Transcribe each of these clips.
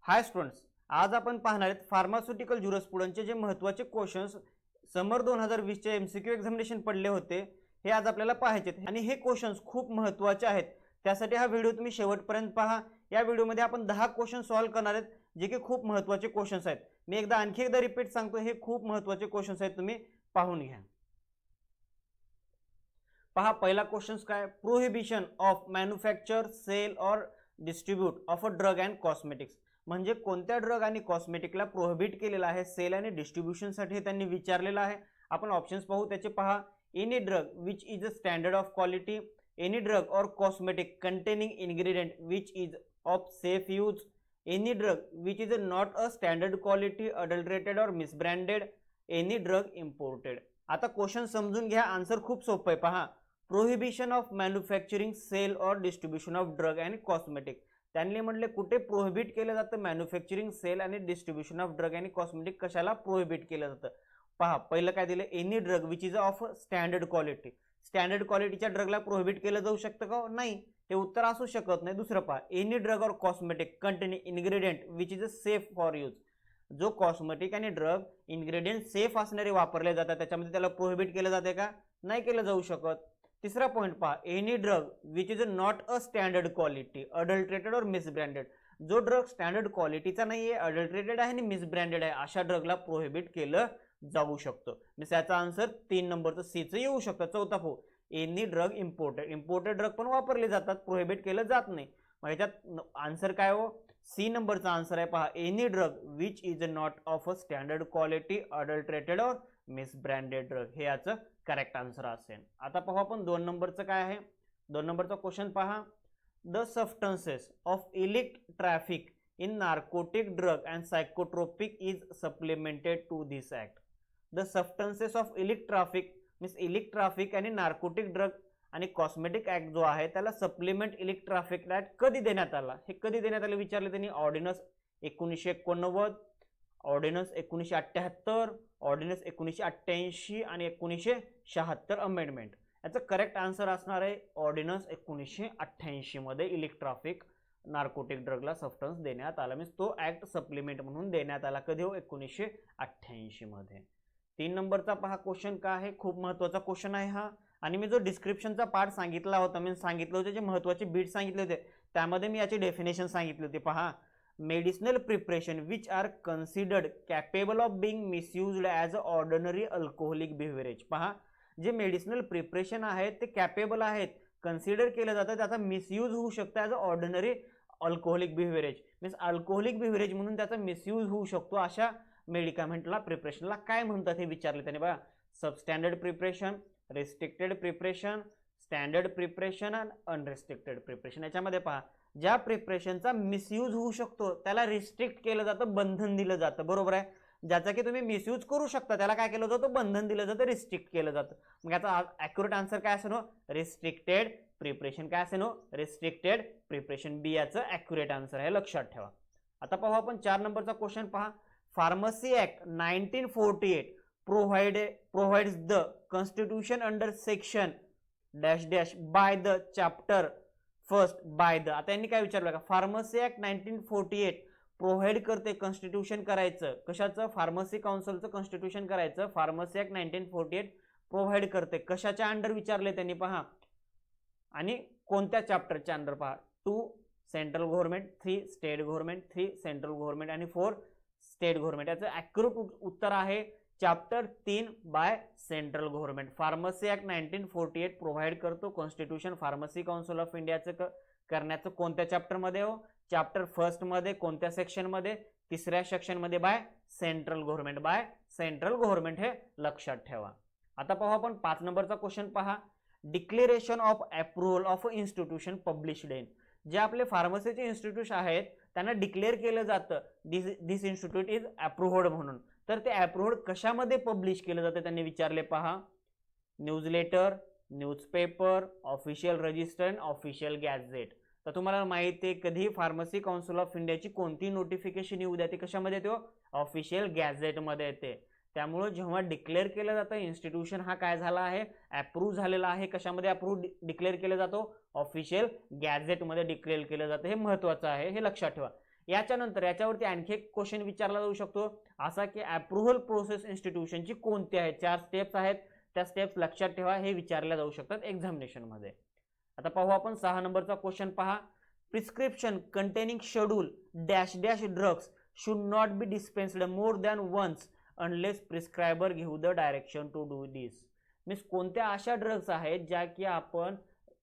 हाय students, आज आपण पाहणार आहेत फार्मास्युटिकल ज्युरिस्प्रुडन्सचे जे महत्त्वाचे क्वेश्चन्स समर 2020 चे एमसीक्यू एक्झामिनेशन पडले होते हे आज आपल्याला पाहायचे आहेत आणि हे क्वेश्चन्स खूप महत्त्वाचे आहेत. त्यासाठी हा व्हिडिओ तुम्ही शेवटपर्यंत पहा. या व्हिडिओमध्ये आपण 10 क्वेश्चन सॉल्व्ह करणार आहेत जे की खूप महत्त्वाचे क्वेश्चन्स आहेत. मी आणखी एकदा रिपीट सांगतो, हे खूप महत्त्वाचे क्वेश्चन्स आहेत, तुम्ही पाहून घ्या. पहा, पहिला क्वेश्चन काय, प्रोहिबिशन ऑफ मॅन्युफॅक्चर, सेल और distribute of a drug and cosmetics. म्हणजे कोणत्या ड्रग आणि कॉस्मेटिकला प्रोहिबिट केलेला आहे सेल आणि डिस्ट्रीब्युशनसाठी त्यांनी विचारलेलं आहे. आपण ऑप्शन्स पाहू त्याचे. पहा, any drug which is a standard of quality, any drug or cosmetic containing ingredient which is of safe use, any drug which is not a standard quality, adulterated or misbranded, any drug imported. आता question समजून घ्या, answer खूप सोपं आहे. पहा, prohibition of manufacturing, sale or distribution of drug and cosmetic. त्यांनी म्हटले कुठे प्रोहिबिट केलं जातं मॅन्युफॅक्चरिंग, सेल आणि डिस्ट्रीब्युशन ऑफ ड्रग आणि कॉस्मेटिक, कशाला प्रोहिबिट केलं जातं. पहा, पहिलं काय दिलं, any drug which is of standard quality. Standard क्वालिटीच्या ड्रगला प्रोहिबिट केलं जाऊ शकतं का? नाही, ते उत्तर असू शकत नाही. दुसरं पहा, any drug or cosmetic containing ingredient which is safe for use. जो कॉस्मेटिक आणि ड्रग इन्ग्रेडियंट सेफ असणारे वापरले जातात त्याच्यामध्ये त्याला प्रोहिबिट केलं जाते का? नाही केलं जाऊ शकत. तिसरा पॉइंट पहा, any drug which is not a standard quality, adulterated or मिसब्रँडेड. जो ड्रग स्टँडर्ड क्वालिटीचा नाहीये, अडल्ट्रेटेड आहे आणि मिसब्रँडेड आहे, अशा ड्रगला प्रोहिबिट केलं जाऊ शकतं. म्हणजे त्याचा आन्सर 3 नंबरचं सीचं येऊ शकतं. चौथा पो, any drug imported. Imported drug पण वापरले जातात, प्रोहिबिट केलं जात नाही. मग ह्याच्यात आन्सर काय हो? सी नंबरचा आन्सर आहे. पहा, any drug which is not of a standard quality, adulterated or मिसब्रँडेड drug, हे याचं करेक्ट आन्सर असेल. आता पाहू आपण 2 नंबरचं काय आहे. 2 नंबरचा क्वेश्चन पहा, the substances of iliac traffic in narcotic drug and सायकोट्रोपिक is सप्लिमेंटेड to this act. The substances of iliac traffic means iliac traffic आणि नार्कोटिक ड्रग आणि कॉस्मेटिक ऍक्ट जो आहे त्याला सप्लिमेंट इलिक ट्रॅफिक ऍक्ट कधी देण्यात आला, हे कधी देण्यात आलं विचारले त्यांनी. ऑर्डिनन्स 1989, ऑर्डिनन्स 1978, ऑर्डिनन्स 1988 आणि 1976 अमेंडमेंट. याचं करेक्ट आन्सर असणार आहे ऑर्डिनन्स 1988 मध्ये इलिक ट्रॅफिक नार्कोटिक ड्रगला सबस्टन्स देण्यात आला. मीन्स तो ऍक्ट सप्लिमेंट म्हणून देण्यात आला. कधी हो? 1988 मध्ये. 3 नंबरचा पहा क्वेश्चन काय आहे, खूप महत्वाचा क्वेश्चन आहे हा. आणि मी जो डिस्क्रिप्शनचा पार्ट सांगितला होता, मी सांगितलं होतं जे महत्वाचे बीट सांगितले होते त्यामध्ये मी याची डेफिनेशन सांगितली होती. पहा, medicinal preparation which are considered capable of being misused as a ordinary alcoholic beverage. पहा, जे मेडिसिनल प्रिपरेशन आहेत ते कॅपेबल आहेत, कन्सिडर केलं जातं, त्याचा मिसयूज होऊ शकतो as a ordinary alcoholic beverage. Means alcoholic beverage म्हणून त्याचा मिसयूज होऊ शकतो. अशा मेडिकामेंटला प्रिपरेशनला काय म्हणतात हे विचारले त्याने. बघा, substandard preparation, restricted preparation, standard preparation आणि अनरिस्ट्रिक्टेड प्रिपरेशन. याच्यामध्ये पहा, ज्या प्रिपरेशनचा मिसयूज होऊ शकतो त्याला रिस्ट्रिक्ट केलं जातं, बंधन दिलं जातं. बरोबर आहे. ज्याचा की तुम्ही मिसयूज करू शकता त्याला काय केलं जातं? बंधन दिलं जातं, रिस्ट्रिक्ट केलं जातं. मग याचा ॲक्युरेट आन्सर काय असेल? Restricted preparation. काय असेल? Restricted preparation. बी याचं ॲक्युरेट आन्सर आहे, लक्षात ठेवा. आता पाहू आपण 4 नंबरचा क्वेश्चन. पहा, pharmacy act 1948 provides the constitution under section dash dash by the chapter first by the. आता यांनी काय विचारलं का? फार्मसी ऍक्ट 1948 प्रोव्हाइड करते कॉन्स्टिट्यूशन करायचं, कशाचं? फार्मसी काउन्सिलचं कॉन्स्टिट्यूशन करायचं. फार्मसी ऍक्ट 1948 प्रोव्हाइड करते कशाच्या अंडर विचारले त्यांनी. पहा, आणि कोणत्या चॅप्टरच्या अंडर. पहा, 2 central government, 3 state government, 3 central government आणि 4 स्टेट गव्हर्नमेंट. याचं ॲक्युरेट उत्तर आहे chapter 3 by central government. Pharmacy act 1948 provide करतो कॉन्स्टिट्यूशन फार्मसी काउन्सिल ऑफ इंडियाचं करण्याचं कोणत्या चॅप्टर मध्ये हो? चॅप्टर 1 मध्ये. कोणत्या सेक्शन मध्ये? 3ऱ्या सेक्शन मध्ये. By central government. By central government, हे लक्षात ठेवा. आता पाहू आपण 5 नंबरचा क्वेश्चन. पहा, declaration of approval of institution published in. जे आपले फार्मसीचे इन्स्टिट्यूट आहेत त्यांना डिक्लेअर केलं जातं दिस इन्स्टिट्यूट इज अप्रुव्हड म्हणून. तर ते अप्रुव्हड कशामध्ये पब्लिश केलं जातं त्यांनी विचारले. पहा, newsletter, newspaper, official register and official gadget. तर तुम्हाला माहिती आहे कधी फार्मसी काउन्सिल ऑफ इंडियाची कोणती नोटिफिकेशन येऊ द्या ती कशामध्ये येते? ऑफिशियल गॅझेटमध्ये येते. त्यामुळे जेव्हा डिक्लेअर केलं जातं इन्स्टिट्यूशन हा काय झाला आहे? अप्रूव्ह झालेला आहे. कशामध्ये अप्रूव्ह डिक्लेअर केलं जातो? ऑफिशियल गॅझेटमध्ये डिक्लेअर केलं जातं. हे महत्त्वाचं आहे, हे लक्षात ठेवा. याच्यानंतर याच्यावरती आणखी एक क्वेश्चन विचारला जाऊ शकतो असा की अप्रुव्हल प्रोसेस इन्स्टिट्यूशनची कोणती आहे, 4 स्टेप्स आहेत, त्या स्टेप्स लक्षात ठेवा, हे विचारल्या जाऊ शकतात एक्झामिनेशन मध्ये. आता पाहू आपण 6 नंबरचा क्वेश्चन पहा. Prescription containing schedule dash dash drugs should not be dispensed more than once unless prescriber give the direction to do this. Means कोणत्या अशा ड्रग्स आहेत ज्या की आपण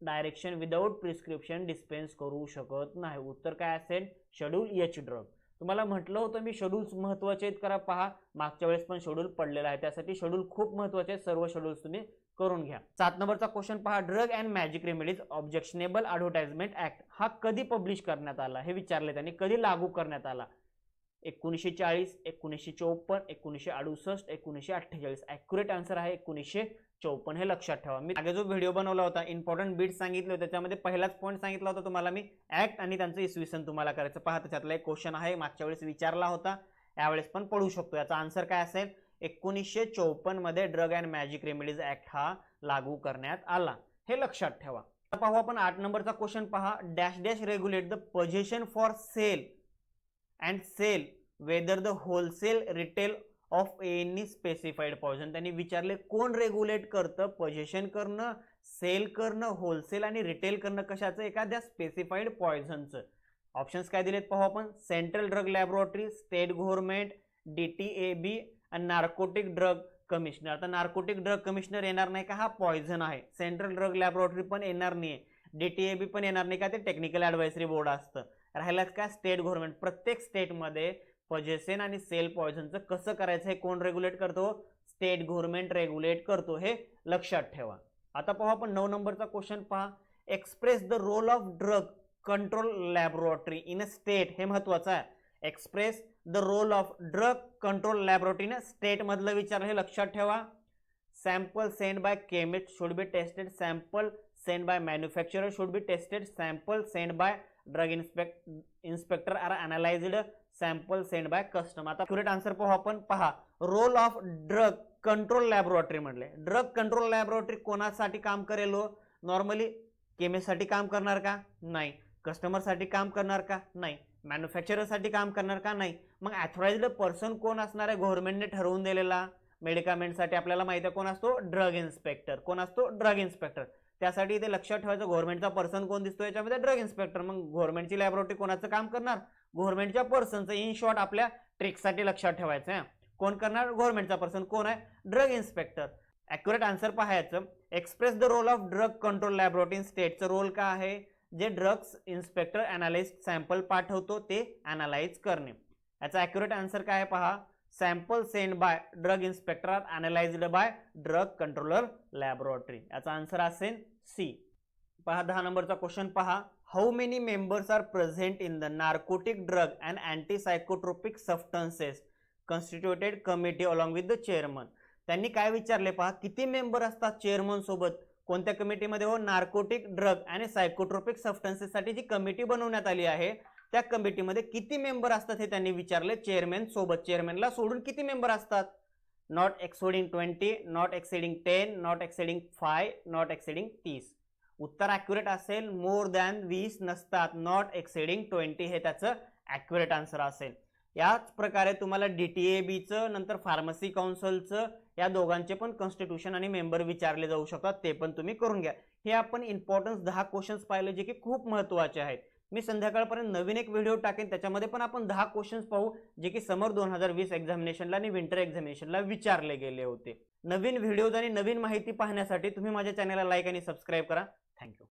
डायरेक्शन विदाउट प्रिस्क्रिप्शन डिस्पेन्स करू शकत नाही. उत्तर काय असेल, शेड्यूल एच ड्रग. तुम्हाला म्हटलं होतं मी शेड्यूल्स महत्वाचे आहेत करा, पहा मागच्या वेळेस पण शेड्यूल पडलेला आहे, त्यासाठी शेड्यूल खूप महत्वाचे आहेत, सर्व शेड्यूल्स तुम्ही करून घ्या. 7 नंबरचा क्वेश्चन पहा. Drug and magic remedies objectionable advertisement act हा कधी पब्लिश करण्यात आला हे विचारले त्यांनी. कधी लागू करण्यात आला? 1940, 1954, 1968, 1948. ॲक्युरेट आन्सर आहे 1954. हे लक्षात ठेवा. मी मागे जो व्हिडिओ बनवला होता इम्पॉर्टंट बीट सांगितले होते, त्याच्यामध्ये पहिलाच पॉईंट सांगितला होता तुम्हाला मी, ऍक्ट आणि त्यांचं इसवीसन तुम्हाला करायचं. पहा त्याच्यातला एक क्वेश्चन आहे, मागच्या वेळेस विचारला होता, यावेळेस पण पडू शकतो. याचा आन्सर काय असेल, 1954 मध्ये drug and magic remedies act हा लागू करण्यात आला, हे लक्षात ठेवा. पाहू आपण 8 नंबरचा क्वेश्चन पहा. Dash dash regulate the position for sale and sale whether the wholesale retail of any specified poison. त्यांनी विचारले कोण रेग्युलेट करतं पोझिशन करणं, सेल करणं, होलसेल आणि रिटेल करणं कशाचं, एखाद्या स्पेसिफाईड पॉइझनचं. ऑप्शन्स काय दिलेत पाहू आपण. Central drug laboratory, state government, DTAB आणि नार्कोटिक ड्रग कमिशनर. आता नार्कोटिक ड्रग कमिशनर येणार नाही का, हा पॉइझन आहे. सेंट्रल ड्रग लॅबोरेटरी पण येणार नाही, DTAB पण येणार नाही का, ते टेक्निकल ॲडवायझरी बोर्ड असतं. राहिलाच का स्टेट गव्हर्नमेंट. प्रत्येक स्टेटमध्ये पोझेशन आणि सेल पॉइझनचं कसं करायचं हे कोण रेग्युलेट करतो, स्टेट गव्हर्नमेंट रेग्युलेट करतो, हे लक्षात ठेवा. आता पाहू आपण 9 नंबरचा क्वेश्चन पहा. Express the role of drug control laboratory in a state. हे महत्वाचं आहे. Express the role of drug control laboratory in a state मधलं विचार, हे लक्षात ठेवा. Sample send by chemist should be tested, sample send by manufacturer should be tested, sample send by drug inspector are analyzed, sample send by custom. आता accurate answer पाहू आपण. पहा role of drug control laboratory म्हटले. Drug control laboratory कोणासाठी काम करेल? Normally केमिस्टसाठी काम करणार का? नाही. कस्टमरसाठी काम करणार का? नाही. मॅन्युफॅक्चररसाठी काम करणार का? नाही. मग ॲथॉराइज्ड पर्सन कोण असणार आहे? गव्हर्नमेंटने ठरवून दिलेला. मेडिकामेंटसाठी आपल्याला माहिती आहे कोण असतो? Drug inspector. कोण असतो? Drug inspector. त्यासाठी इथे लक्षात ठेवायचं गव्हर्नमेंटचा पर्सन कोण दिसतो याच्यामध्ये? Drug inspector. मग गव्हर्नमेंटची लॅबोरेटरी कोणाचं काम करणार? गव्हर्नमेंटच्या पर्सनचं. इन शॉर्ट आपल्या ट्रिकसाठी लक्षात ठेवायचं आहे. कोण करणार? गव्हर्नमेंटचा पर्सन. कोण आहे? Drug inspector. ॲक्युरेट आन्सर पाहायचं. Express the role of drug control laboratory in स्टेटचं रोल काय आहे? जे ड्रग्स इन्स्पेक्टर अनालाइज सॅम्पल पाठवतो ते अनालाइज करणे. याचा ॲक्युरेट आन्सर काय आहे पहा. Sample send by drug inspector are analyzed by drug controller laboratory. याचा आन्सर असेल सी. पहा 10 नंबरचा क्वेश्चन पहा. How many members are present in the narcotic drug and antipsychotropic substances constituted committee along with the chairman. त्यांनी काय विचारले पहा, किती मेंबर असतात चेअरमन सोबत कोणत्या कमिटीमध्ये? हो, नार्कोटिक ड्रग आणि सायकोट्रोपिक सबस्टन्सेससाठी जी कमिटी बनवण्यात आली आहे त्या कमिटीमध्ये किती मेंबर असतात हे त्यांनी विचारले. चेअरमॅन सोबत. चेअरमॅनला सोडून किती मेंबर असतात? Not exceeding 20, not exceeding 10, not exceeding 5, not exceeding 30. उत्तर ॲक्युरेट असेल मोर दॅन 20 नसतात. नॉट एक्सेडिंग 20 हे त्याचं ॲक्युरेट आन्सर असेल. याच प्रकारे तुम्हाला DTABचं नंतर फार्मसी काउन्सिलचं या दोघांचे पण कॉन्स्टिट्यूशन आणि मेंबर विचारले जाऊ शकतात, ते पण तुम्ही करून घ्या. हे आपण इम्पॉर्टन्स 10 क्वेश्चन्स पाहिले जे की खूप महत्त्वाचे आहेत. मी संध्याकाळपर्यंत नवीन एक व्हिडिओ टाकेन, त्याच्यामध्ये पण आपण 10 क्वेश्चन्स पाहू जे की समर 2020 एक्झामिनेशनला आणि विंटर एक्झामिनेशनला विचारले गेले होते. नवीन व्हिडिओज आणि नवीन माहिती पाहण्यासाठी तुम्ही माझ्या चॅनलला लाईक आणि सबस्क्राईब करा. थँक्यू.